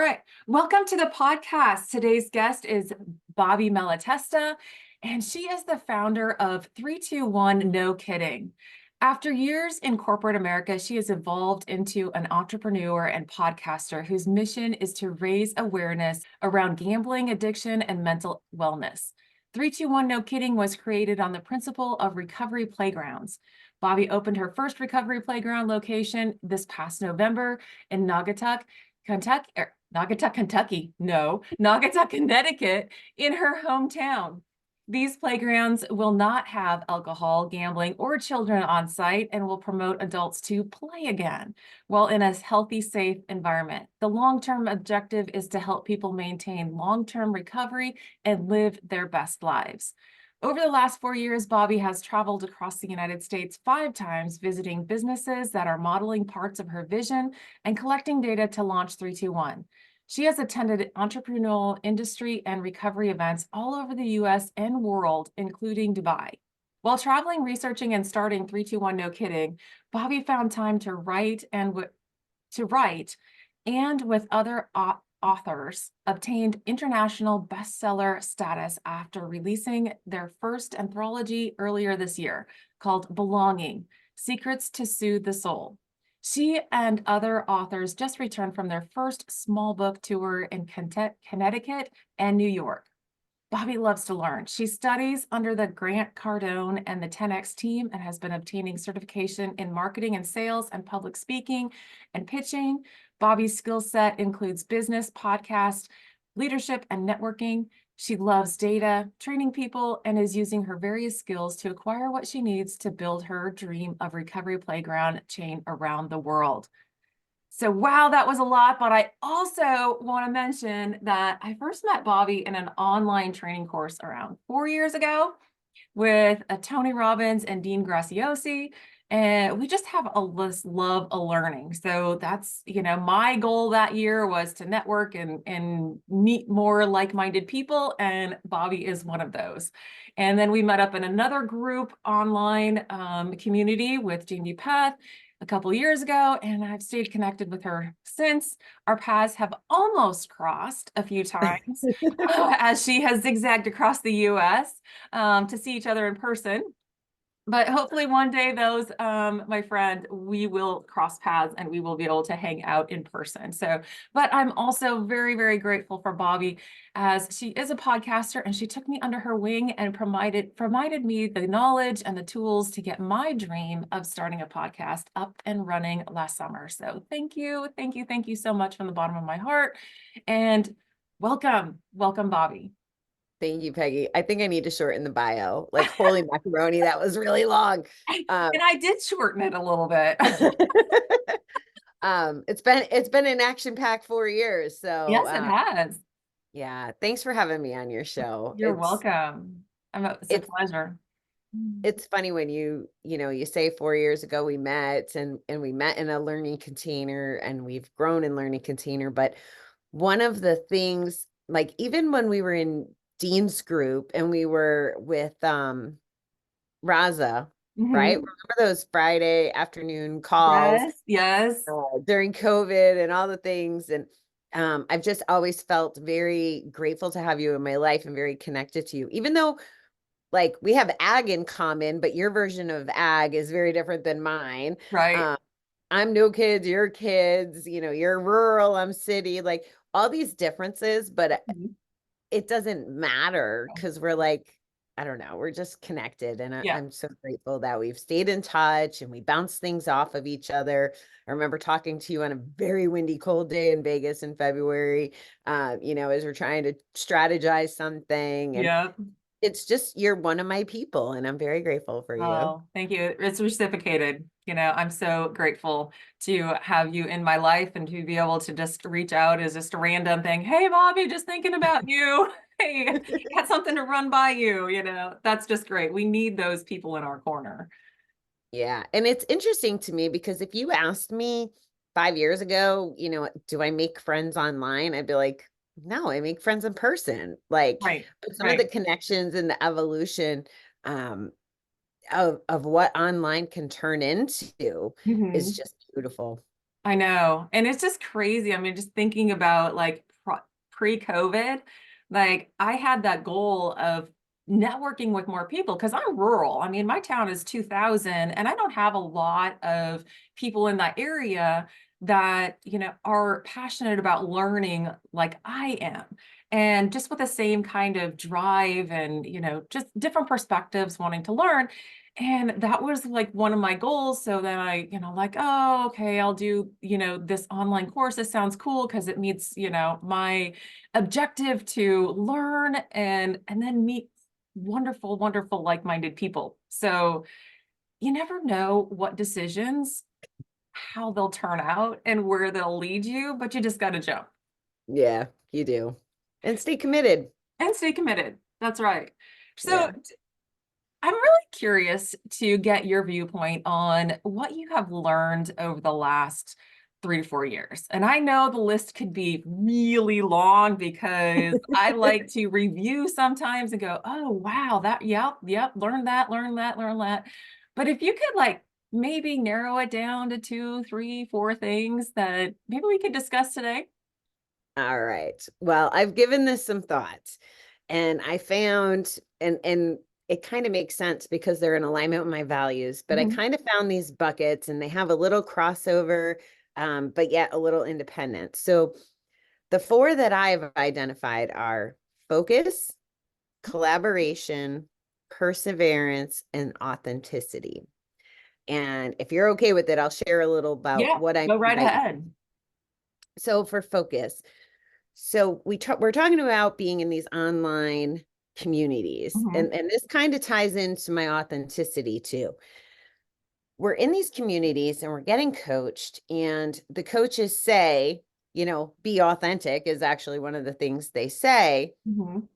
right. Welcome to the podcast. Today's guest is Bobbie Malatesta, and she is the founder of 321 No Kidding. After years in corporate America, she has evolved into an entrepreneur and podcaster whose mission is to raise awareness around gambling, addiction, and mental wellness. 321 No Kidding was created on the principle of recovery playgrounds. Bobbie opened her first recovery playground location this past November in Naugatuck, Naugatuck, Connecticut, in her hometown. These playgrounds will not have alcohol, gambling, or children on site and will promote adults to play again while in a healthy, safe environment. The long-term objective is to help people maintain long-term recovery and live their best lives. Over the last 4 years, Bobbie has traveled across the United States 5 times, visiting businesses that are modeling parts of her vision and collecting data to launch 321. She has attended entrepreneurial industry and recovery events all over the US and world, including Dubai. While traveling, researching, and starting 321 No Kidding, Bobbie found time to write and with other authors obtained international bestseller status after releasing their first anthology earlier this year called Belonging: Secrets to Soothe the Soul. She and other authors just returned from their first small book tour in Connecticut and New York. Bobbie loves to learn. She studies under the Grant Cardone and the 10X team and has been obtaining certification in marketing and sales and public speaking and pitching. Bobbie's skill set includes business, podcast, leadership, and networking. She loves data, training people, and is using her various skills to acquire what she needs to build her dream of recovery playground chain around the world. So, wow, that was a lot, but I also want to mention that I first met Bobbie in an online training course around 4 years ago with Tony Robbins and Dean Graciosi. And we just have a love of learning. So that's, my goal that year was to network and meet more like-minded people. And Bobbie is one of those. And then we met up in another group online community with Jamie Peth a couple years ago, and I've stayed connected with her since. Our paths have almost crossed a few times as she has zigzagged across the US to see each other in person. But hopefully one day those, my friend, we will cross paths and we will be able to hang out in person. So, but I'm also very, very grateful for Bobbie, as she is a podcaster and she took me under her wing and provided me the knowledge and the tools to get my dream of starting a podcast up and running last summer. So thank you so much from the bottom of my heart. And welcome, Bobbie. Thank you, Peggy. I think I need to shorten the bio. Like, holy macaroni, that was really long. And I did shorten it a little bit. It's been an action-packed 4 years. So yes, it has. Yeah, thanks for having me on your show. You're welcome. It's a pleasure. It's funny when you say 4 years ago we met and we met in a learning container and we've grown in learning container. But one of the things, like even when we were in Dean's group and we were with Raza, right? Remember those Friday afternoon calls? Yes. During COVID and all the things. And I've just always felt very grateful to have you in my life and very connected to you, even though like we have ag in common, but your version of ag is very different than mine. Right. I'm no kids, you're kids, you're rural, I'm city, like all these differences, but it doesn't matter because we're like, I don't know, we're just connected. And I'm so grateful that we've stayed in touch and we bounce things off of each other. I remember talking to you on a very windy, cold day in Vegas in February, as we're trying to strategize something. And it's just, you're one of my people and I'm very grateful for you. Oh, thank you. It's reciprocated. I'm so grateful to have you in my life and to be able to just reach out as just a random thing. Hey, Bobbie, just thinking about you. Hey, got something to run by you. That's just great. We need those people in our corner. Yeah. And it's interesting to me because if you asked me 5 years ago, do I make friends online? I'd be like, no, I make friends in person. Like, but some of the connections and the evolution of what online can turn into is just beautiful. I know. And it's just crazy. I mean, just thinking about like pre-COVID, like I had that goal of networking with more people because I'm rural. I mean, my town is 2000 and I don't have a lot of people in that area that, are passionate about learning like I am. And just with the same kind of drive and, just different perspectives wanting to learn. And that was like one of my goals. So then I, like, oh, okay, I'll do, this online course. This sounds cool because it meets, my objective to learn and then meet wonderful, wonderful like-minded people. So you never know what decisions, how they'll turn out and where they'll lead you, but you just got to jump Yeah, you do. And stay committed. and stay committed. That's right. So Yeah. I'm really curious to get your viewpoint on what you have learned over the last 3 to 4 years. And I know the list could be really long because I like to review sometimes and go, oh, wow, yep, learn that, learn that, learn that. But if you could like maybe narrow it down to 2, 3, 4 things that maybe we could discuss today. All right. Well, I've given this some thought and I found and it kind of makes sense because they're in alignment with my values, but I Mhm. kind of found these buckets and they have a little crossover, but yet a little independent. So the four that I've identified are focus, collaboration, perseverance, and authenticity. And if you're okay with it, I'll share a little about Yeah, what I go mean right by ahead. so for focus. So we're talking about being in these online communities, Mhm. and this kind of ties into my authenticity too. We're in these communities and we're getting coached, and the coaches say, be authentic is actually one of the things they say. Mhm.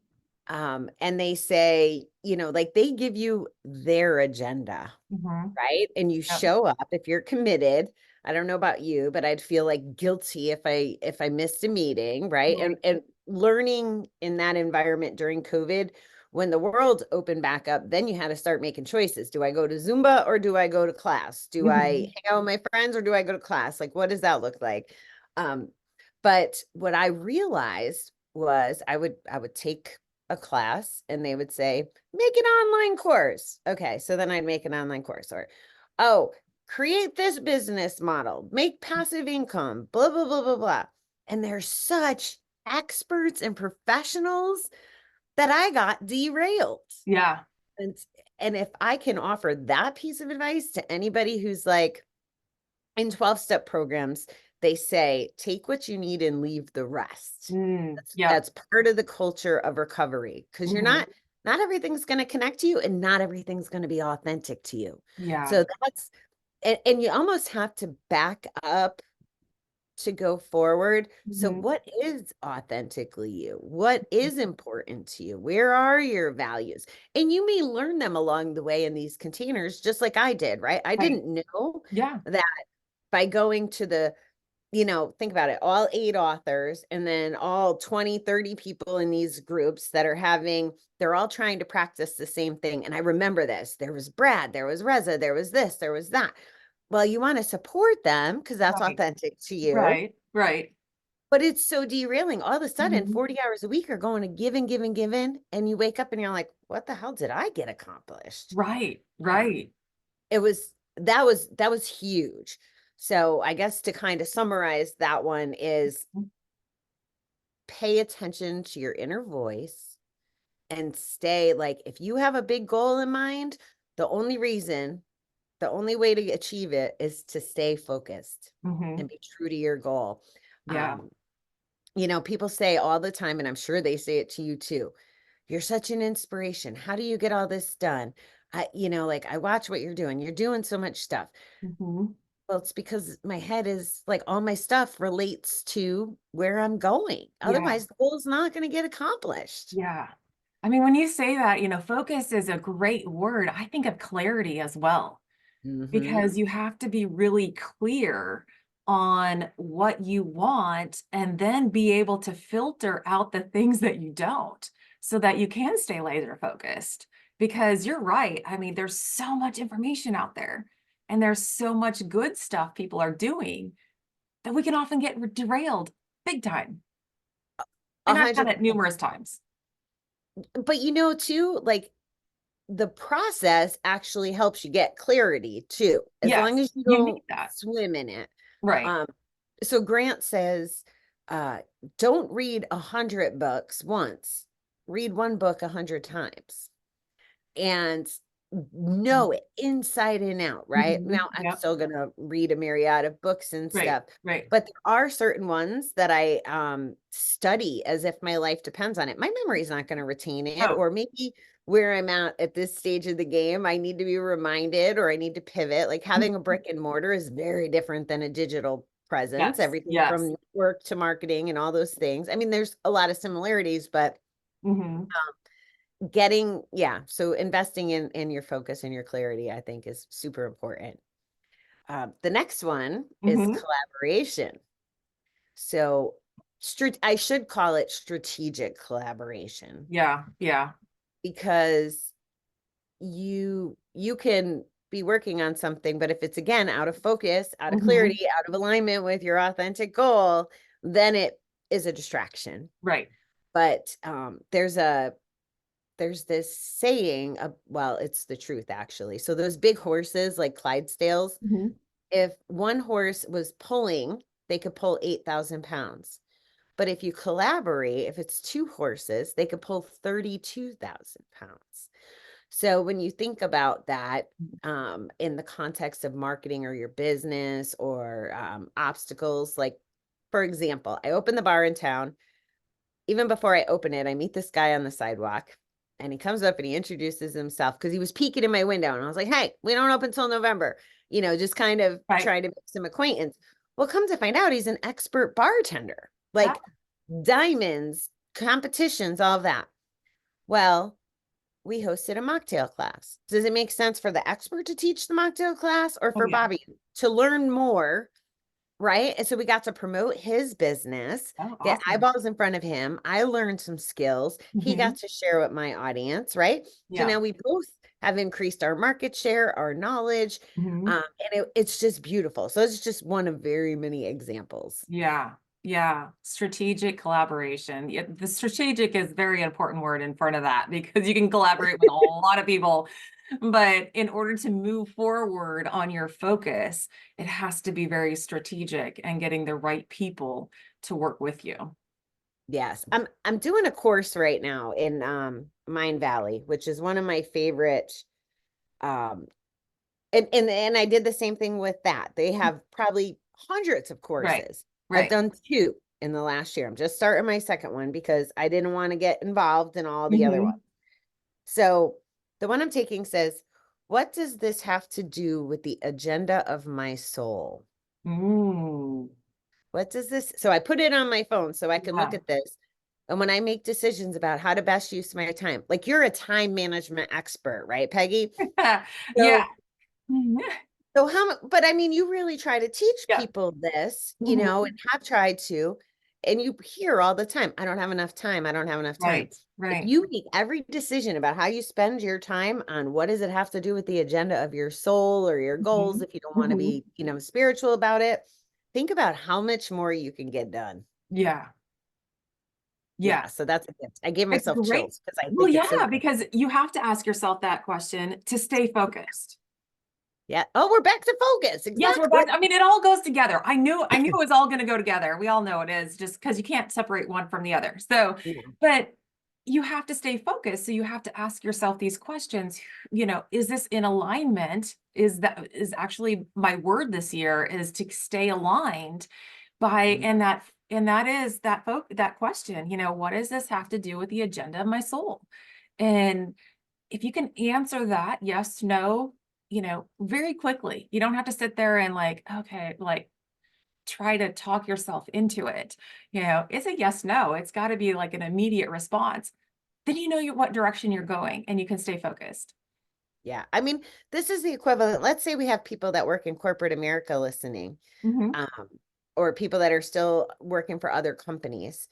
And they say, like they give you their agenda, Mhm. right? And you Yep. show up if you're committed. I don't know about you, but I'd feel like guilty if I missed a meeting, right? Right. And learning in that environment during COVID, when the world opened back up, then you had to start making choices. Do I go to Zumba or do I go to class? Do I Mhm. hang out with my friends or do I go to class? Like, what does that look like? Um, but what I realized was I would take a class and they would say, make an online course. Okay, so then I'd make an online course, or, oh, create this business model, make passive income, blah, blah, blah, blah, blah. And they're such experts and professionals that I got derailed. Yeah. And and if I can offer that piece of advice to anybody who's like in 12-step programs, they say take what you need and leave the rest. Yep. That's part of the culture of recovery because you're Mhm. not everything's going to connect to you and not everything's going to be authentic to you. Yeah. So that's and you almost have to back up to go forward. So Mhm. what is authentically you? What is important to you? Where are your values? And you may learn them along the way in these containers, just like I did, right? I Right. didn't know Yeah. that by going to the think about it, all 8 authors and then all 20, 30 people in these groups that are they're all trying to practice the same thing. And I remember this. There was Brad, there was Reza, there was this, there was that. Well, you want to support them because that's Right. authentic to you. Right. Right. But it's so derailing. All of a sudden, Mhm. 40 hours a week are going to give. And you wake up and you're like, what the hell did I get accomplished? Right. Um, Right. that was huge. So I guess to kind of summarize that one is pay attention to your inner voice and stay like if you have a big goal in mind, the only way to achieve it is to stay focused Mhm. and be true to your goal. Yeah. Um, people say all the time, and I'm sure they say it to you too, you're such an inspiration. How do you get all this done? Like I watch what you're doing. You're doing so much stuff. Mhm. Well, it's because my head is like all my stuff relates to where I'm going. Yeah. Otherwise, the goal is not going to get accomplished. Yeah. I mean, when you say that, focus is a great word. I think of clarity as well, Hmm. because you have to be really clear on what you want and then be able to filter out the things that you don't so that you can stay laser focused. Because you're right. I mean, there's so much information out there and there's so much good stuff people are doing. that we can often get derailed big time. A And I've done hundred it percent. numerous times. But too, like the process actually helps you get clarity too, as long Yes, as you you need don't that. swim in it. Right. Um, so Grant says, uh, don't read 100 books once, read one book 100 times. And know it inside and out, right? Now, I'm Yep. still gonna read a myriad of books and Right. stuff, Right. but there are certain ones that I study as if my life depends on it. My memory's not gonna retain it, Oh, or maybe where I'm at this stage of the game, I need to be reminded or I need to pivot. Like having a brick and mortar is very different than a digital presence, yes. everything Yes. from work to marketing and all those things. I mean, there's a lot of similarities, but Hmm. so investing in your focus and your clarity, I think, is super important. The next one is Hmm. collaboration. So I should call it strategic collaboration, Yeah. Yeah. because you can be working on something, but if it's again out of focus, out of Hmm. clarity, out of alignment with your authentic goal, then it is a distraction. Right. But there's this saying, well, it's the truth actually. So those big horses like Clydesdales, Hmm. if one horse was pulling, they could pull 8,000 pounds. But if you collaborate, if it's two horses, they could pull 32,000 pounds. So when you think about that, in the context of marketing or your business or obstacles, like for example, I open the bar in town. Even before I open it, I meet this guy on the sidewalk, and he comes up and he introduces himself because he was peeking in my window. And I was like, hey, we don't open till November, just kind of Right. trying to make some acquaintance. Well, come to find out, he's an expert bartender, Ah, like diamonds, competitions, all of that. Well, we hosted a mocktail class. Does it make sense for the expert to teach the mocktail class or oh for yeah. Bobbie to learn more? Right. And so we got to promote his business, Oh, get awesome. eyeballs in front of him. I learned some skills. He Hmm. got to share with my audience. Right. So Yeah. now we both have increased our market share, our knowledge, Hmm. and it's just beautiful. So it's just one of very many examples. Yeah. Yeah. Strategic collaboration. Yeah, the strategic is very important word in front of that because you can collaborate with a lot of people. But in order to move forward on your focus, it has to be very strategic and getting the right people to work with you. Yes. I'm doing a course right now in Mind Valley, which is one of my favorite. um and I did the same thing with that. They have probably hundreds of Right. courses. I've Right. done two in the last year. I'm just starting my second one because I didn't want to get involved in all the other ones. Hmm. So the one I'm taking says, what does this have to do with the agenda of my soul? Mm. What does this? So I put it on my phone so I can look Yeah. at this. And when I make decisions about how to best use my time, like you're a time management expert, right, Peggy? Yeah. So So but I mean, you really try to teach Yeah. people this, Mhm. and have tried to, and you hear all the time, I don't have enough time. I don't have enough time. Right. If Right. you make every decision about how you spend your time on what does it have to do with the agenda of your soul or your goals, Mhm. if you don't want to Mhm. be, spiritual about it, think about how much more you can get done. Yeah. Yeah. Yeah. So that's a gift. I gave It's myself great. chills because I Well, think it's so yeah, good. because you have to ask yourself that question to stay focused. Yeah. Oh, we're back to focus. Yes, we're Exactly. back. I mean, it all goes together. I knew it was all going to go together. We all know it is just because you can't separate one from the other. So, Yeah. but you have to stay focused. So you have to ask yourself these questions, is this in alignment? Is actually my word this year is to stay aligned by, Mhm. and that is that question, what does this have to do with the agenda of my soul? And if you can answer that yes, no, very quickly, you don't have to sit there and like, okay, like try to talk yourself into it. It's a yes, no. It's got to be like an immediate response. Then what direction you're going and you can stay focused. Yeah. I mean, this is the equivalent. Let's say we have people that work in corporate America listening, Hmm. um, or people that are still working for other companies.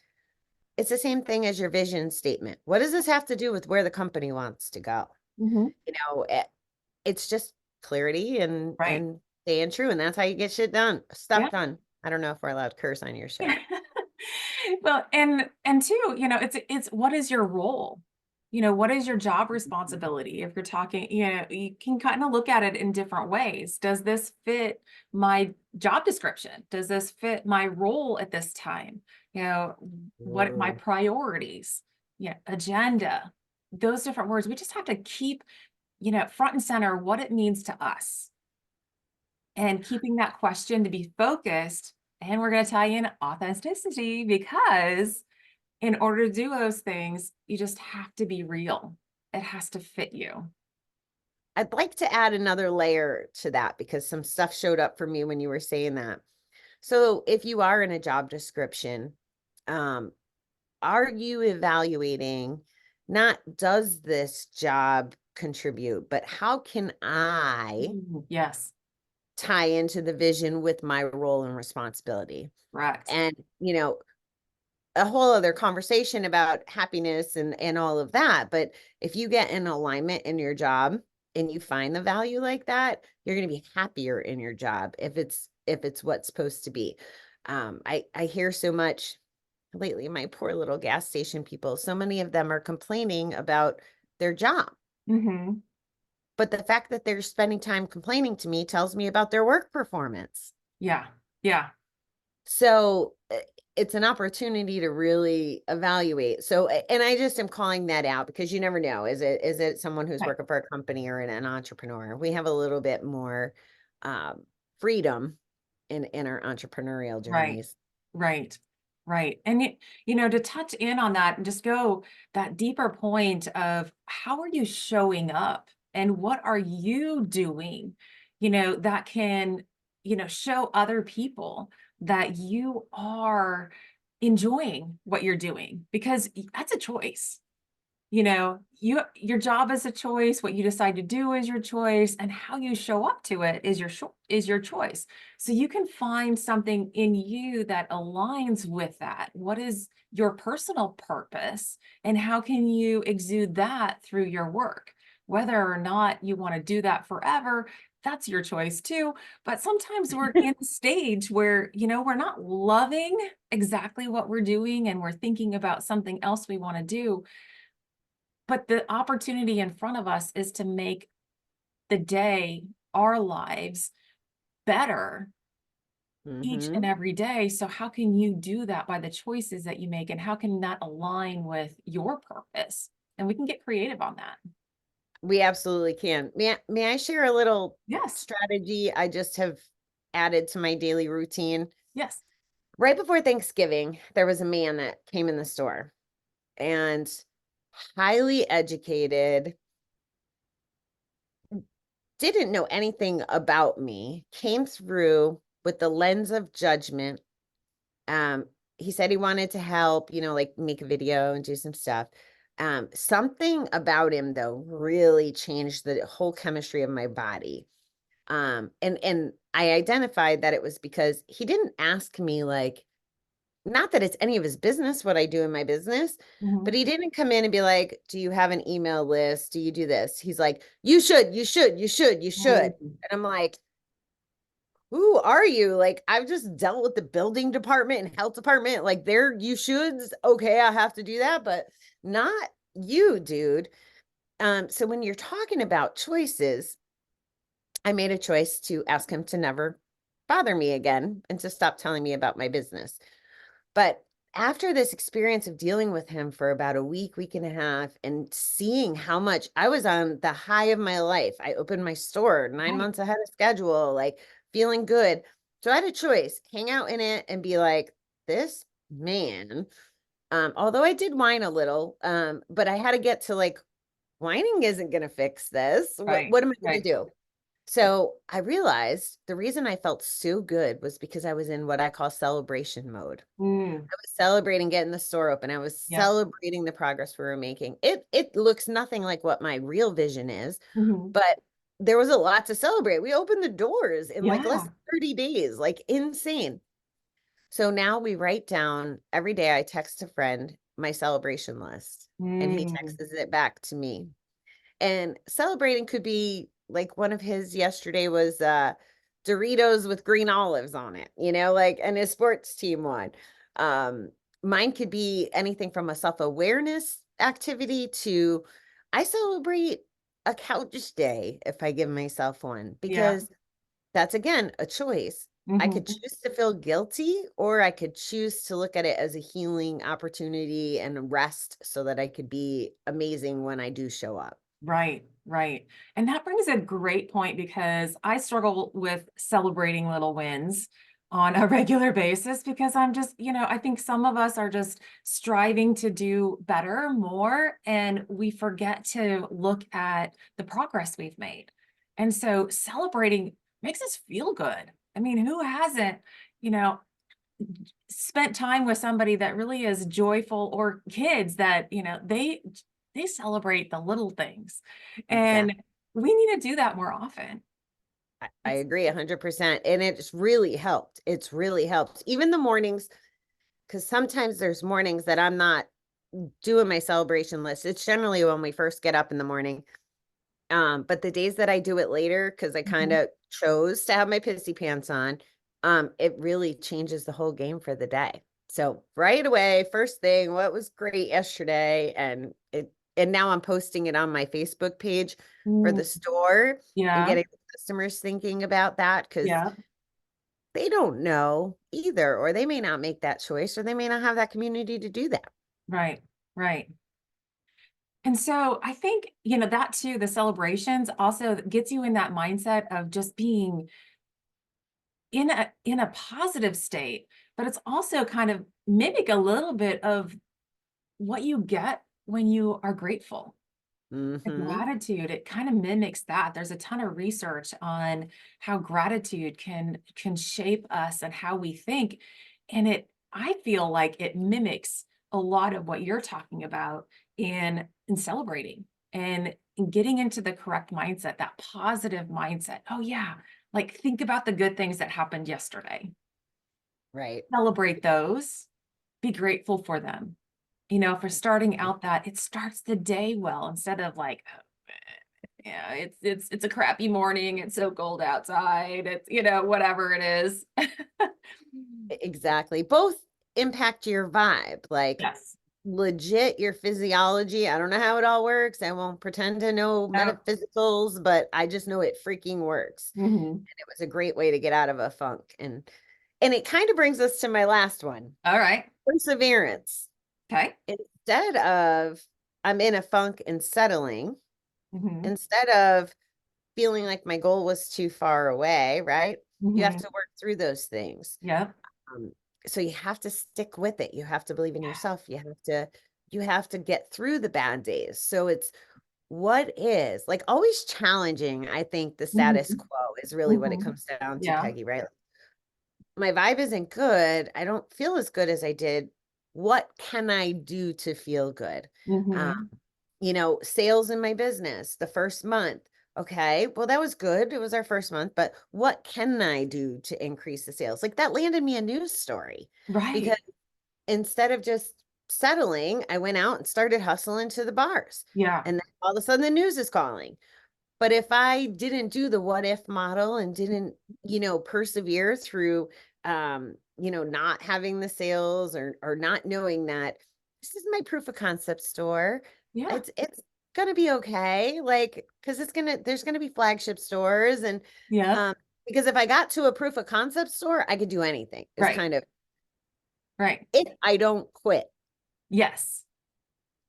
It's the same thing as your vision statement. What does this have to do with where the company wants to go? Hmm. You know, it, it's just clarity and Right. and staying true, and that's how you get shit done, Yeah. stuff done. I don't know if we're allowed to curse on your show. Well, and two, it's what is your role? What is your job responsibility? If you're talking, you can kind of look at it in different ways. Does this fit my job description? Does this fit my role at this time? What my Ooh. priorities? Yeah, agenda. Those different words. We just have to keep, front and center what it means to us and keeping that question to be focused. And we're going to tie in authenticity because in order to do those things, you just have to be real. It has to fit you. I'd like to add another layer to that because some stuff showed up for me when you were saying that. So if you are in a job description, um, are you evaluating not does this job contribute, but how can I Yes, tie into the vision with my role and responsibility? correct. And, a whole other conversation about happiness and all of that. But if you get an alignment in your job and you find the value like that, you're going to be happier in your job if it's what's supposed to be. I hear so much lately, my poor little gas station people, so many of them are complaining about their job. Hmm. But the fact that they're spending time complaining to me tells me about their work performance. Yeah, yeah. So it's an opportunity to really evaluate. So, and I just am calling that out because you never know. Is it someone who's Okay. working for a company or an entrepreneur? We have a little bit more um, freedom in our entrepreneurial Right, journeys. right, right. And to touch in on that and just go that deeper point of how are you showing up and what are you doing, that can, show other people that you are enjoying what you're doing because that's a choice. Your job is a choice, what you decide to do is your choice, and how you show up to it is your choice. So you can find something in you that aligns with that. What is your personal purpose and how can you exude that through your work? Whether or not you want to do that forever, that's your choice too. But sometimes we're in a stage where, we're not loving exactly what we're doing and we're thinking about something else we want to do, but the opportunity in front of us is to make the day, our lives better each and Hmm. every day. So how can you do that by the choices that you make and how can that align with your purpose? And we can get creative on that. We absolutely can. May I share a little Yes. strategy I just have added to my daily routine? Yes. Right before Thanksgiving, there was a man that came in the store and highly educated, didn't know anything about me, came through with the lens of judgment. Um, he said he wanted to help, like make a video and do some stuff. Something about him though really changed the whole chemistry of my body. And I identified that it was because he didn't ask me like, not that it's any of his business what I do in my business, Mhm. but he didn't come in and be like, "Do you have an email list? Do you do this?" He's like, "You should, you should, you should, you should." Mhm. And I'm like, "Who are you?" Like, I've just dealt with the building department and health department. Like, they're you shoulds. Okay, I have to do that, but not you, dude. So when you're talking about choices, I made a choice to ask him to never bother me again and to stop telling me about my business. But after this experience of dealing with him for about a week, week and a half, and seeing how much I was on the high of my life, I opened my store 9 months ahead of schedule, like feeling good. So I had a choice, hang out in it and be like, this man, although I did whine a little, but I had to get to like, whining isn't going to fix this. What, Right. what am I going Right. to do? So I realized the reason I felt so good was because I was in what I call celebration mode. Mm. I was celebrating getting the store open. I was Yep. celebrating the progress we were making. It looks nothing like what my real vision is, Mhm. but there was a lot to celebrate. We opened the doors in like less Yeah. than 30 days, like insane. So now we write down every day I text a friend my celebration list and he Mm. texts it back to me. And celebrating could be like one of his yesterday was Doritos with green olives on it, like, and his sports team won. Um, Mine could be anything from a self-awareness activity to I celebrate a couch day if I give myself one, Yeah. because that's again a choice. I could Hmm. choose to feel guilty, or I could choose to look at it as a healing opportunity and rest so that I could be amazing when I do show up. Right, right. And that brings a great point because I struggle with celebrating little wins on a regular basis because I'm just, I think some of us are just striving to do better, more, and we forget to look at the progress we've made. And so celebrating makes us feel good. I mean, who hasn't, you know, spent time with somebody that really is joyful, or kids that, they celebrate the little things. And Exactly. we need to do that more often. I It's agree 100%. And it's really helped. It's really helped. Even the mornings, because sometimes there's mornings that I'm not doing my celebration list. It's generally when we first get up in the morning. But the days that I do it later, because I kind Mhm. of chose to have my pissy pants on, it really changes the whole game for the day. So right away, first thing, what was great yesterday, and now I'm posting it on my Facebook page for Mm, the store and yeah, getting the customers thinking about that because yeah, they don't know either, or they may not make that choice, or they may not have that community to do that. right, right. And so I think, that too, the celebrations also gets you in that mindset of just being in a positive state, but it's also kind of mimic a little bit of what you get when you are grateful. The Hmm. gratitude, it kind of mimics that. There's a ton of research on how gratitude can shape us and how we think. And I feel like it mimics a lot of what you're talking about in celebrating and in getting into the correct mindset, that positive mindset. Oh yeah, like think about the good things that happened yesterday. Right. Celebrate those. Be grateful for them. For starting out that it starts the day well instead of like, yeah, it's a crappy morning. It's so cold outside. It's, whatever it is. Exactly. Both impact your vibe. Like, Yes. legit your physiology. I don't know how it all works. I won't pretend to know Oh, metaphysicals, but I just know it freaking works. mhm. And it was a great way to get out of a funk. And it kind of brings us to my last one. All right. Perseverance. Okay. Instead of I'm in a funk and settling, Hmm. instead of feeling like my goal was too far away, right? You have Hmm. to work through those things. Yep. Um, so you have to stick with it. You have to believe in yourself. You have to get through the bad days. So it's what is like always challenging. I think the status Hmm. quo is really what it Hmm. comes down to, Yeah. Peggy, right? My vibe isn't good. I don't feel as good as I did. What can I do to feel good? Um, Hmm. Sales in my business the first month. Okay, well, that was good. It was our first month, but what can I do to increase the sales? Like that landed me a news story because Right. instead of just settling, I went out and started hustling to the bars. Yeah. And then all of a sudden the news is calling. But if I didn't do the what if model and didn't, persevere through not having the sales or not knowing that this is my proof of concept store. Yeah. It's gonna be okay. Like, because there's gonna be flagship stores and Yep. um because if I got to a proof of concept store, I could do anything. It's Right. kind of Right. if I don't quit. Yes.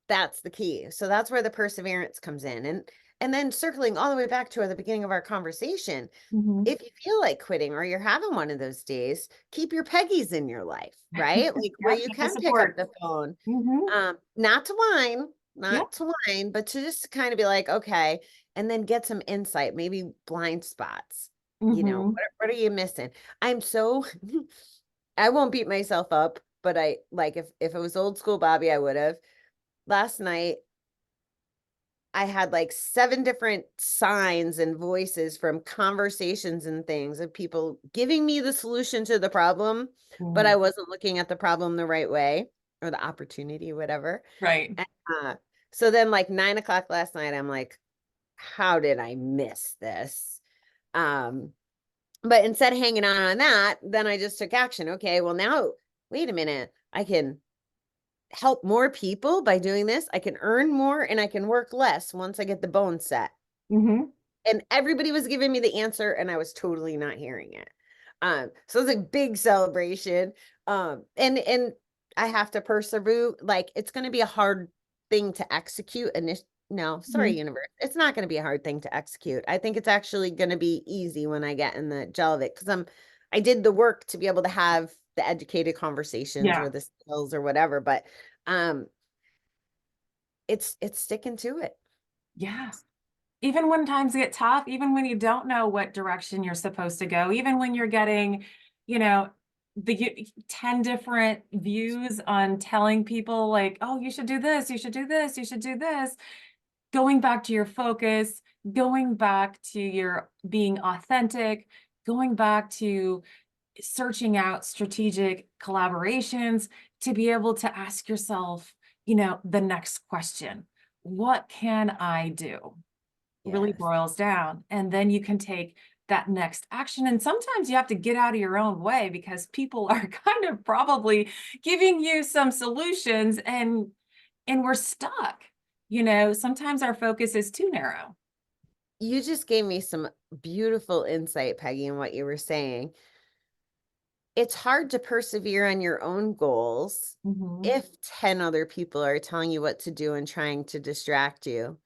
That's the key. So that's where the perseverance comes in. And then circling all the way back to the beginning of our conversation, Hmm. if you feel like quitting or you're having one of those days, keep your Peggies in your life, right? Like where Yep. you Get the can pick up support. the phone, Hmm. not to whine, Yep. but to just kind of be like, okay, and then get some insight, maybe blind spots. Hmm. What are you missing? I'm so I won't beat myself up, but I like if it was old school Bobbie, I would have. Last night I had like 7 different signs and voices from conversations and things of people giving me the solution to the problem, but I wasn't looking at the problem the right way or the opportunity, whatever. Right. And, so then like 9 o'clock last night, I'm like, how did I miss this? Um, But instead of hanging on that, then I just took action. Okay, well now, wait a minute. I can help more people by doing this. I can earn more and I can work less once I get the bone set. Mm-hmm. And everybody was giving me the answer and I was totally not hearing it. So it was a big celebration. And I have to persevere. Like it's going to be a hard thing to execute. And no, sorry, Mm-hmm. universe. It's not going to be a hard thing to execute. I think it's actually going to be easy when I get in the gel of it because I did the work to be able to have the educated conversations Yeah. or the skills or whatever. But um, it's sticking to it. Yes. Even when times get tough, even when you don't know what direction you're supposed to go, even when you're getting, you know, the 10 different views on telling people like, oh, you should do this, you should do this, you should do this, going back to your focus, going back to your being authentic, going back to searching out strategic collaborations to be able to ask yourself, the next question, what can I do? Really Yes. boils down. And then you can take that next action. And sometimes you have to get out of your own way because people are kind of probably giving you some solutions and we're stuck. Sometimes our focus is too narrow. You just gave me some beautiful insight, Peggy, in what you were saying. It's hard to persevere on your own goals Mhm. if 10 other people are telling you what to do and trying to distract you.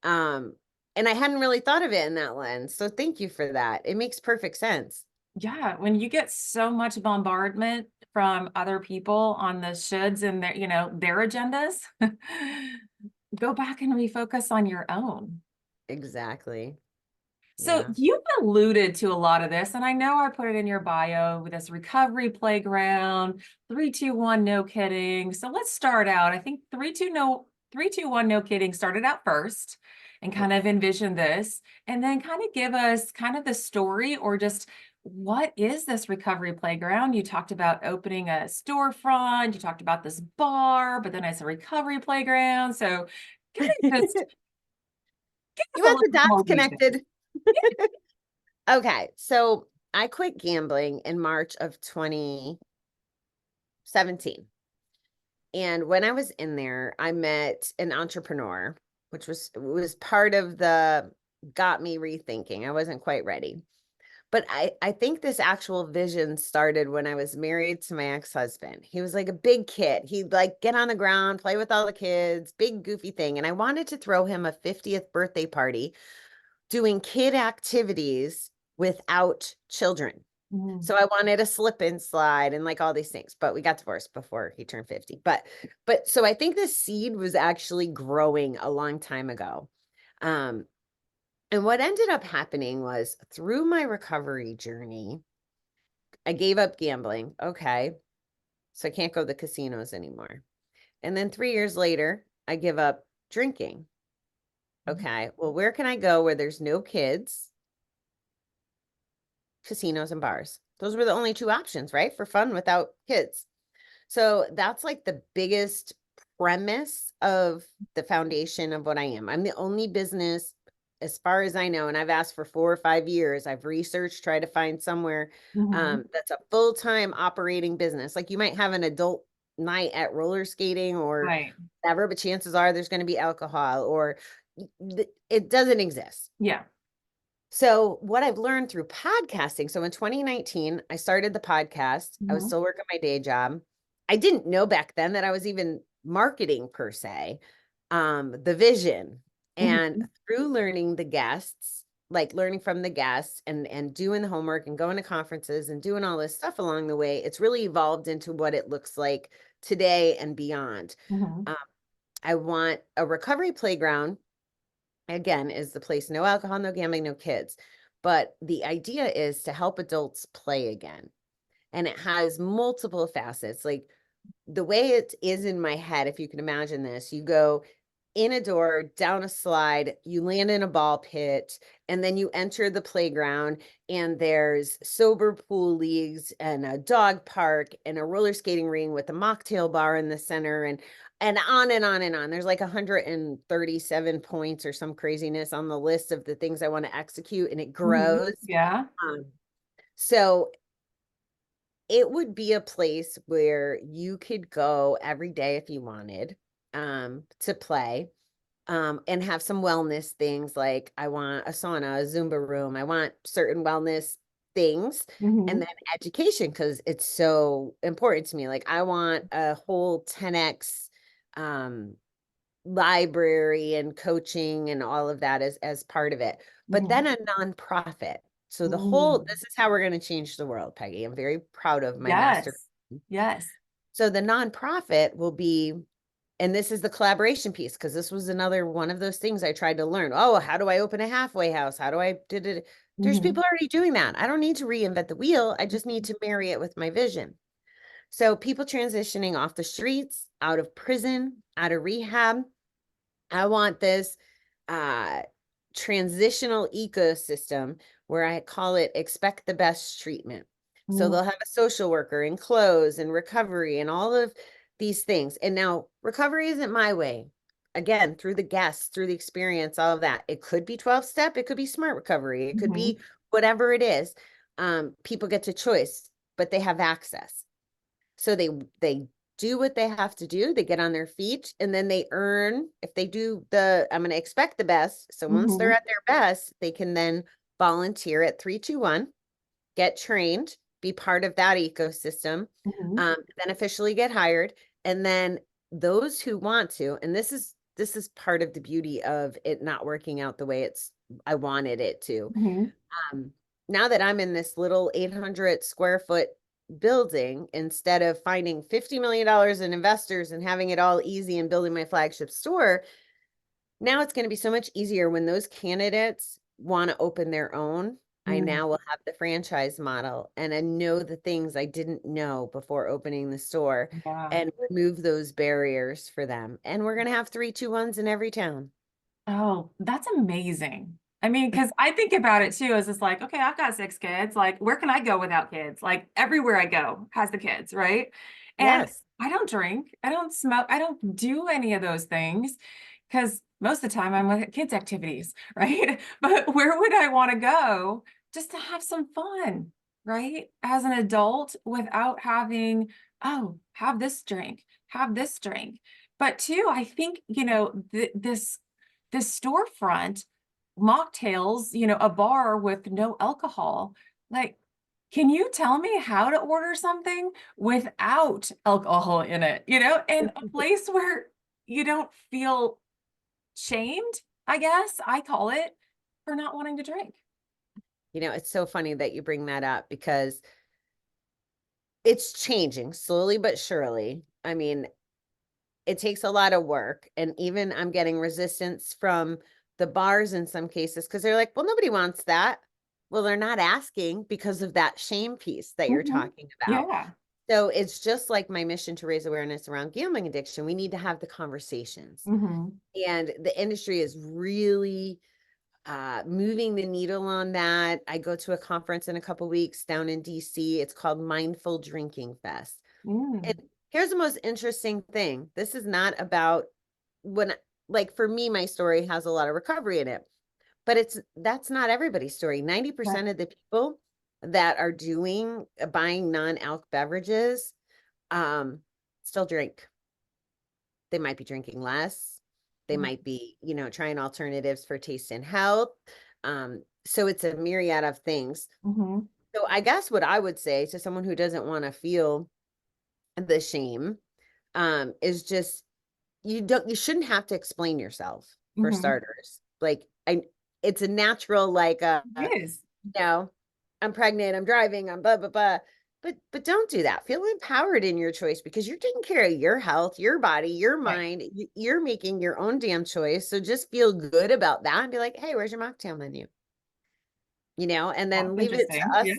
Um, and I hadn't really thought of it in that lens. So thank you for that. It makes perfect sense. Yeah, when you get so much bombardment from other people on the shoulds and their agendas, go back and refocus on your own. Exactly. So Yeah. you've alluded to a lot of this, and I know I put it in your bio with this recovery playground, 3-2-1, no kidding. So let's start out. I think 3-2-1, no kidding started out first and kind of envision this, and then kind of give us kind of the story or just what is this recovery playground? You talked about opening a storefront, you talked about this bar, but then it's a recovery playground. So kind of just give us You a want little the bit dots more detail. connected? Okay. So I quit gambling in March of 2017. And when I was in there, I met an entrepreneur, which was part of the got me rethinking. I wasn't quite ready. But I think this actual vision started when I was married to my ex-husband. He was like a big kid. He'd like get on the ground, play with all the kids, big goofy thing. And I wanted to throw him a 50th birthday party doing kid activities without children. Mhm. So I wanted a slip and slide and like all these things, but we got divorced before he turned 50. But so I think the seed was actually growing a long time ago. Um, and what ended up happening was through my recovery journey, I gave up gambling. Okay. So I can't go to the casinos anymore. And then 3 years later, I give up drinking. Okay. Well, where can I go where there's no kids? Casinos and bars. Those were the only two options, right? For fun without kids. So that's like the biggest premise of the foundation of what I am. I'm the only business, as far as I know, and I've asked for 4 or 5 years. I've researched, tried to find somewhere Mhm. that's a full-time operating business. Like you might have an adult night at roller skating or Right. whatever, but chances are there's going to be alcohol or it doesn't exist. Yeah. So, what I've learned through podcasting. So, in 2019, I started the podcast. I was Mhm. still working my day job. I didn't know back then that I was even marketing per se, the vision. And Mhm. through learning the guests, like learning from the guests and doing the homework and going to conferences and doing all this stuff along the way, it's really evolved into what it looks like today and beyond. Mhm. Um, I want a recovery playground again, is the place no alcohol, no gambling, no kids. But the idea is to help adults play again. And it has multiple facets. Like the way it is in my head, if you can imagine this, you go in a door, down a slide, you land in a ball pit, and then you enter the playground, and there's sober pool leagues and a dog park and a roller skating ring with a mocktail bar in the center and on and on and on. There's like 137 points or some craziness on the list of the things I want to execute, and it Mhm. grows. Yeah. Um, So it would be a place where you could go every day if you wanted, to play, and have some wellness things like I want a sauna, a Zumba room, I want certain wellness things, and Mhm. then education because it's so important to me. Like I want a whole 10x um library and coaching and all of that as part of it. But Mhm. then a nonprofit. So the whole Mm. this is how we're going to change the world, Peggy. I'm very proud of my master. Yes. Yes. So the nonprofit will be, and this is the collaboration piece, because this was another one of those things I tried to learn. Oh, how do I open a halfway house? How do I did it? There's Mhm. people already doing that. I don't need to reinvent the wheel. I just need to marry it with my vision. So people transitioning off the streets, out of prison, out of rehab. I want this uh transitional ecosystem where I call it expect the best treatment. So Mm. they'll have a social worker and clothes and recovery and all of these things. And now recovery isn't my way. Again, through the guests, through the experience, all of that. It could be 12 step, it could be smart recovery, it could Mhm. be whatever it is. People get to choice, but they have access. So they do what they have to do. They get on their feet and then they earn, if they do I'm going to expect the best. So once they're Mhm. at their best, they can then volunteer at 321, get trained, be part of that ecosystem, Mhm. then officially get hired. And then those who want to, and this is part of the beauty of it not working out the way I wanted it to. Mhm. um, Now that I'm in this little 800 square foot building, instead of finding $50 million in investors and having it all easy and building my flagship store, now it's going to be so much easier when those candidates want to open their own. I Mm. now will have the franchise model and I know the things I didn't know before opening the store Yeah. and remove those barriers for them. And we're going to have 321s in every town. Oh, that's amazing. I mean, because I think about it too, as it's like, okay, I've got 6 kids. Like, where can I go without kids? Like, everywhere I go has the kids, right? And Yes. I don't drink, I don't smoke, I don't do any of those things because most of the time I'm with kids' activities, right? But where would I want to go just to have some fun, right? As an adult without having, oh, have this drink, have this drink. But two, I think, this storefront, mocktails, a bar with no alcohol. Like, can you tell me how to order something without alcohol in it, in a place where you don't feel shamed, I guess I call it, for not wanting to drink. It's so funny that you bring that up because it's changing slowly but surely. I mean, it takes a lot of work. And even I'm getting resistance from the bars in some cases because they're like, well, nobody wants that. Well, they're not asking because of that shame piece that you're Mhm. talking about. Yeah. So it's just like my mission to raise awareness around gambling addiction. We need to have the conversations. Hmm. And the industry is really moving the needle on that. I go to a conference in a couple weeks down in DC. It's called Mindful Drinking Fest. And Mm. here's the most interesting thing. This is not about when, like for me, my story has a lot of recovery in it, but that's not everybody's story. Right. 90% of the people that are buying non-alc beverages, um, still drink. They might be drinking less. They might be, trying alternatives for taste and health. So it's a myriad of things. Mm-hmm. So I guess what I would say to someone who doesn't want to feel the shame, is just you shouldn't have to explain yourself for Hmm. starters. Like it's a natural like It is. you know, I'm pregnant, I'm driving, I'm blah blah blah. But don't do that. Feel empowered in your choice because you're taking care of your health, your body, your Right. mind. You're making your own damn choice. So just feel good about that and be like, hey, where's your mocktail menu? And That's then interesting. Yeah.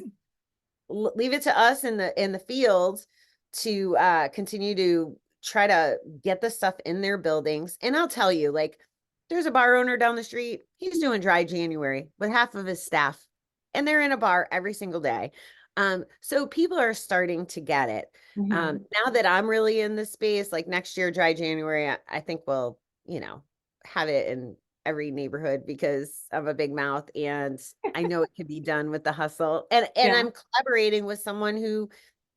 leave it to us in the field to continue to try to get the stuff in their buildings. And I'll tell you, like, there's a bar owner down the street. He's doing dry January with half of his staff, and they're in a bar every single day. So people are starting to get it. Hmm. Now that I'm really in the space, like next year, dry January, I think we'll, have it in every neighborhood because I'm a big mouth and I know it can be done with the hustle. And Yeah. I'm collaborating with someone who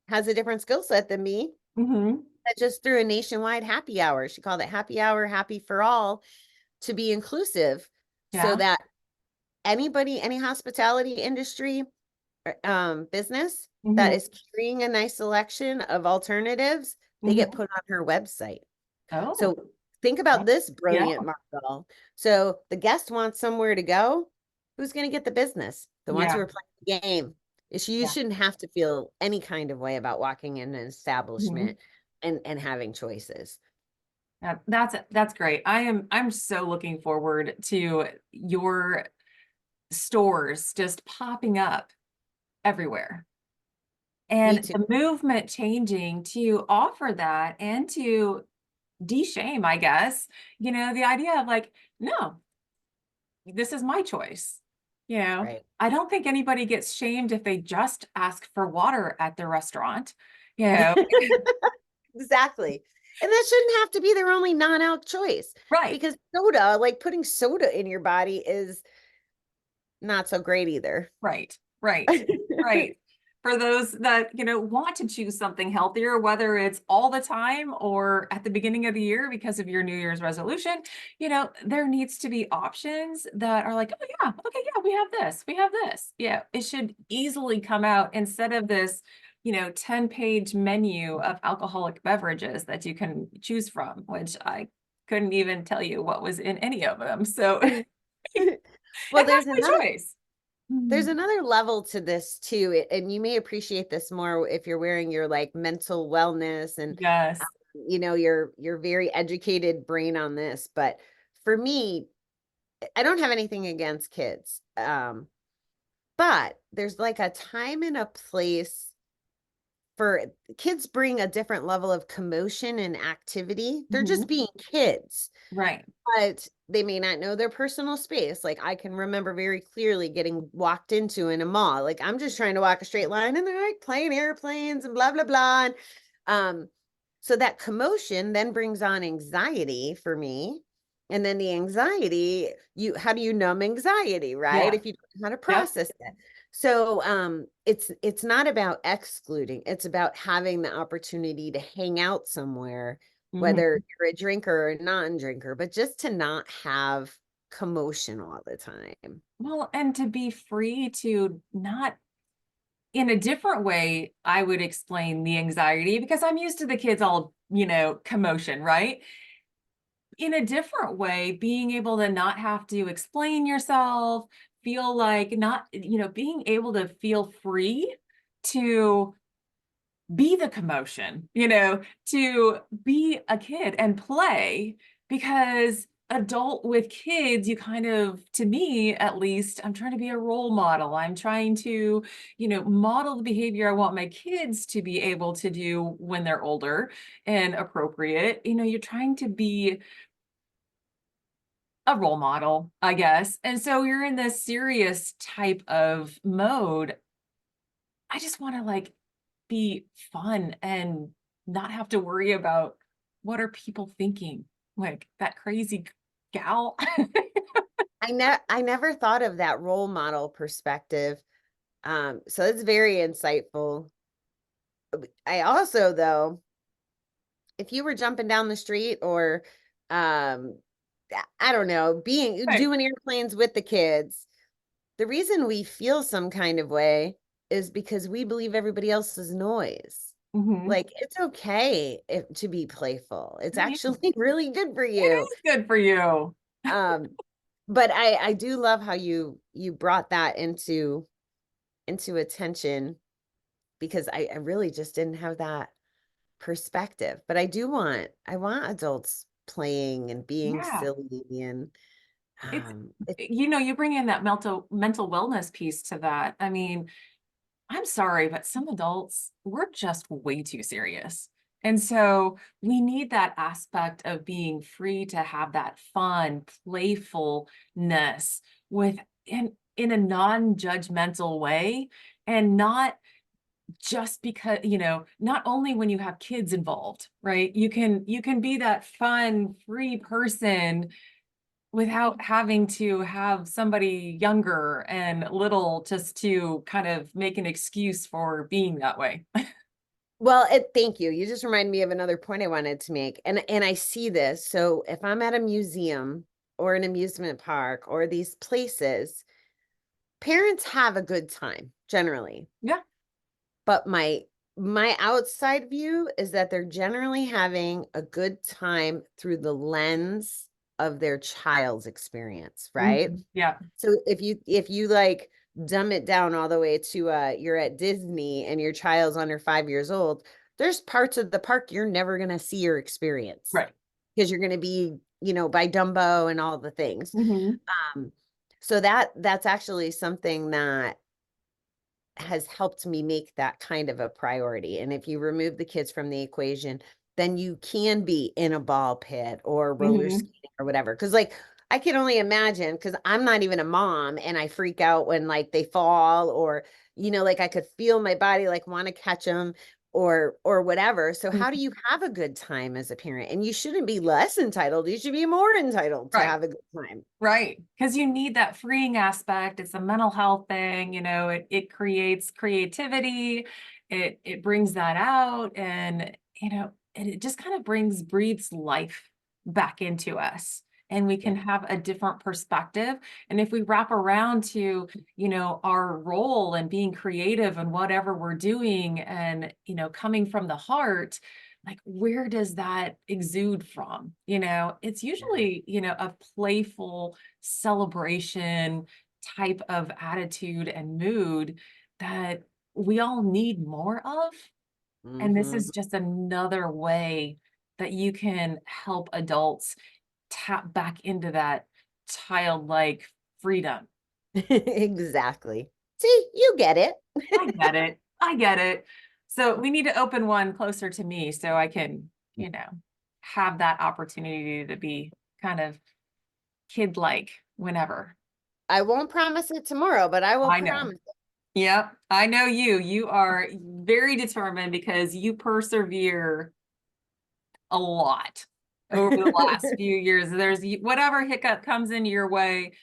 has a different skill set than me Hmm. that just threw a nationwide happy hour. She called it happy hour, happy for all, to be inclusive so Yeah. that anybody, any hospitality industry business that Hmm. is carrying a nice selection of alternatives, they get Hmm. put on her website. Oh, So think about this yeah. brilliant model. So the guest wants somewhere to go. Who's going to get the business? The ones who Yeah. are playing the game. You Yeah. shouldn't have to feel any kind of way about walking in an Mhm. establishment and having choices. Yeah, that's great. I'm so looking forward to your stores just popping up everywhere. Me And too. the movement changing to offer that and to de-shame, I guess, the idea of like, no, this is my choice. Right. I don't think anybody gets shamed if they just ask for water at the restaurant. You know, Exactly. And that shouldn't have to be their only non-alc choice right, because soda, like putting soda in your body is not so great either. right, right, right. For those that, want to choose something healthier, whether it's all the time or at the beginning of the year because of your New Year's resolution, there needs to be options that are like, oh yeah, okay, yeah, we have this, we have this. Yeah, it should easily come out instead of this, 10-page menu of alcoholic beverages that you can choose from, which I couldn't even tell you what was in any of them. So, and Well, that's my choice. there's Mhm. another level to this too, and you may appreciate this more if you're wearing your like mental wellness and Yes. your very educated brain on this. But for me, I don't have anything against kids. But there's like a time and a place for kids bring a different level of commotion and activity. They're just Mhm. being kids, Right. but they may not know their personal space. Like I can remember very clearly getting walked into in a mall. Like I'm just trying to walk a straight line and they're like playing airplanes and blah, blah, blah. And um, so that commotion then brings on anxiety for me. And then the anxiety, how do you numb anxiety, right? Yeah. If you don't know how to Yep. process it. So it's not about excluding, it's about having the opportunity to hang out somewhere, whether Mhm. you're a drinker or a non-drinker, but just to not have commotion all the time. Well, and to be free to not in a different way, I would explain the anxiety because I'm used to the kids all, commotion, right? In a different way, being able to not have to explain yourself, feel like not, being able to feel free to be the commotion, to be a kid and play because adult with kids, you kind of, to me at least, I'm trying to be a role model. I'm trying to, model the behavior I want my kids to be able to do when they're older and appropriate. You're trying to be a role model, I guess. And so you're in this serious type of mode. I just want to like be fun and not have to worry about what are people thinking? Like that crazy gal. I never thought of that role model perspective. So it's very insightful. I also, though, if you were jumping down the street or um I don't know, being Right. doing airplanes with the kids, the reason we feel some kind of way is because we believe everybody else is noise. Hmm. Like it's okay to be playful. It's It is. actually really good for It you. is good for you. Um, but I do love how you brought that into attention because I really just didn't have that perspective. But I want adults playing and being Yeah. silly and It's, it you bring in that mental wellness piece to that. I mean, I'm sorry, but some adults, we're just way too serious. And so we need that aspect of being free to have that fun, playfulness with in a non-judgmental way and not just because, not only when you have kids involved, right? You can be that fun, free person without having to have somebody younger and little just to kind of make an excuse for being that way. Well, thank you. You just reminded me of another point I wanted to make. And I see this. So if I'm at a museum or an amusement park or these places, parents have a good time generally. Yeah. But my outside view is that they're generally having a good time through the lens of their child's experience, right? Yeah. So if you like dumb it down all the way to you're at Disney and your child's under 5 years old, there's parts of the park you're never gonna see or experience Right. because you're gonna be, by Dumbo and all the things. Mhm. Um, so that's actually something that has helped me make that kind of a priority. And if you remove the kids from the equation, then you can be in a ball pit or roller Mhm. skating or whatever. Cause like I can only imagine, because I'm not even a mom and I freak out when like they fall or, like I could feel my body like want to catch them or whatever. So how do you have a good time as a parent? And you shouldn't be less entitled. You should be more entitled to Right. have a good time. Right. Because you need that freeing aspect. It's a mental health thing, it creates creativity, it brings that out, and it just kind of breathes life back into us. And we Yeah. can have a different perspective. And if we wrap around to, our role and being creative and whatever we're doing and, coming from the heart, like where does that exude from? It's usually, a playful celebration type of attitude and mood that we all need more of. And this Hmm. is just another way that you can help adults tap back into that childlike freedom. Exactly. See, you get it. I get it. I get it. So we need to open one closer to me so I can, have that opportunity to be kind of kid-like whenever. I won't promise it tomorrow, but I will I know. promise it. Yep. I know you. You are very determined because you persevere a lot over the last few years. There's whatever hiccup comes into your way,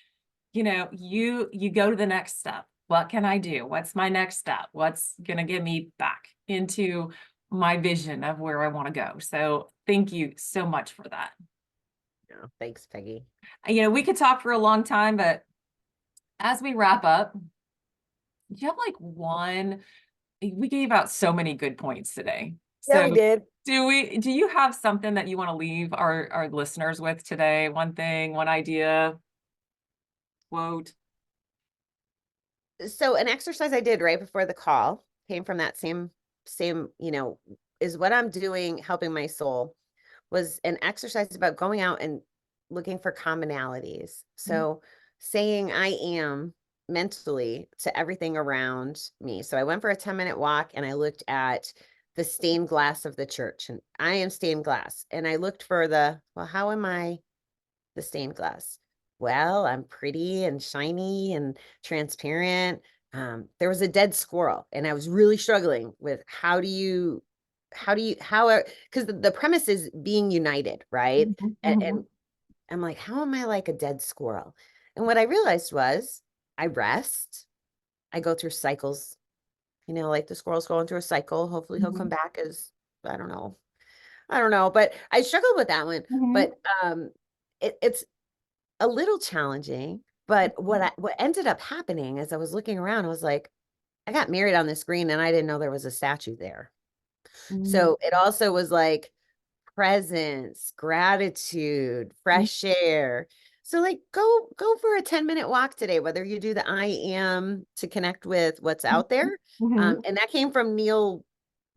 you go to the next step. What can I do? What's my next step? What's going to get me back into my vision of where I want to go? So thank you so much for that. No, thanks, Peggy. We could talk for a long time, but as we wrap up, do you have like we gave out so many good points today. Yeah, So we did. do you have something that you want to leave our listeners with today? One thing, one idea, quote? So an exercise I did right before the call came from that same, is what I'm doing helping my soul was an exercise about going out and looking for commonalities. So saying I am mentally to everything around me. So I went for a 10-minute walk and I looked at the stained glass of the church and I am stained glass. And I looked for well, how am I the stained glass? Well, I'm pretty and shiny and transparent. There was a dead squirrel, and I was really struggling with because the premise is being united, right? Mhm, And mhm, I'm like, how am I like a dead squirrel? And what I realized was I rest, I go through cycles, like the squirrel's going through a cycle. Hopefully he'll come mhm, back as I don't know. I don't know, but I struggled with that one. mhm, But it's a little challenging, but what ended up happening as I was looking around, I was like, I got married on this green and I didn't know there was a statue there. mhm, So it also was like presence, gratitude, fresh air. So like go for a 10-minute walk today, whether you do the I am to connect with what's out mhm, there. mhm, And that came from Neil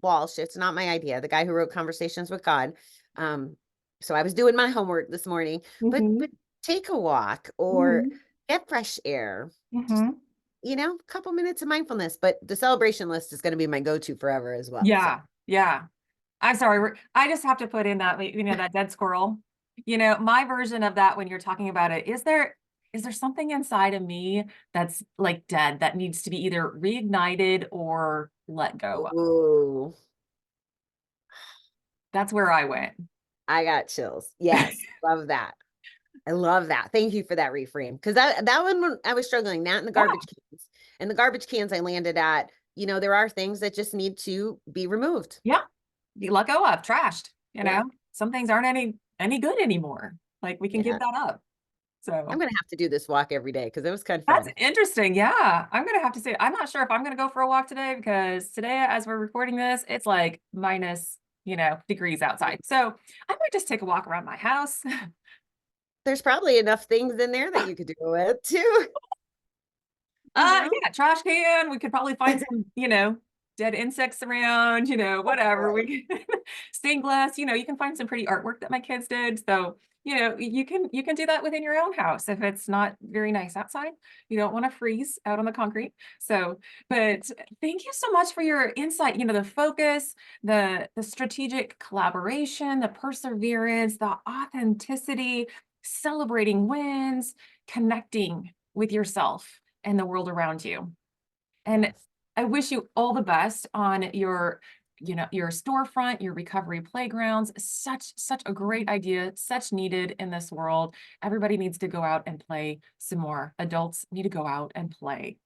Walsh. It's not my idea, the guy who wrote Conversations with God. Um, so I was doing my homework this morning, but mhm, take a walk or mhm, get fresh air. Just, mhm. a couple minutes of mindfulness. But the celebration list is going to be my go-to forever as well. So Yeah, yeah. I'm sorry. I just have to put in that, that dead squirrel. My version of that when you're talking about it, is there something inside of me that's like dead that needs to be either reignited or let go of? ooh, That's where I went. I got chills. Yes, love that. I love that. Thank you for that reframe. Because that one I was struggling, that and the Yeah, garbage cans. And the garbage cans I landed at, there are things that just need to be removed. yeah. You let go of, trashed, Yeah. some things aren't any good anymore. Like we can give Yeah. that up. I'm So gonna have to do this walk every day because it was kind of that's fun. interesting. Yeah. I'm gonna have to say, I'm not sure if I'm gonna go for a walk today because today, as we're recording this, it's like minus, degrees outside. So I might just take a walk around my house. There's probably enough things in there that you could do it too, you know? Yeah, trash can. We could probably find some, dead insects around, Oh whatever. boy. We can stained glass, you can find some pretty artwork that my kids did. So, you can do that within your own house if it's not very nice outside. You don't want to freeze out on the concrete. So, but thank you so much for your insight, the focus, the strategic collaboration, the perseverance, the authenticity, celebrating wins, connecting with yourself and the world around you. And Yes. I wish you all the best on your storefront, your recovery playgrounds. Such a great idea, such needed in this world. Everybody needs to go out and play some more. Adults need to go out and play.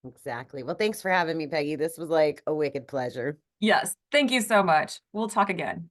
Exactly. Well, thanks for having me, Peggy. This was like a wicked pleasure. Yes, thank you so much. We'll talk again.